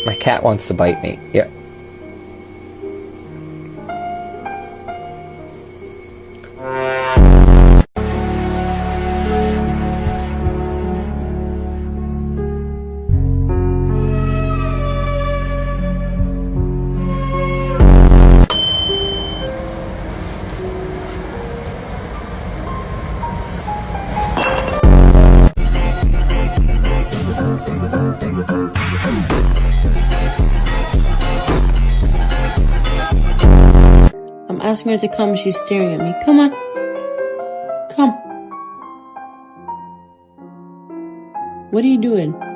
My cat wants to bite me. Yep. I'm asking her to come. She's staring at me. Come on. Come. What are you doing?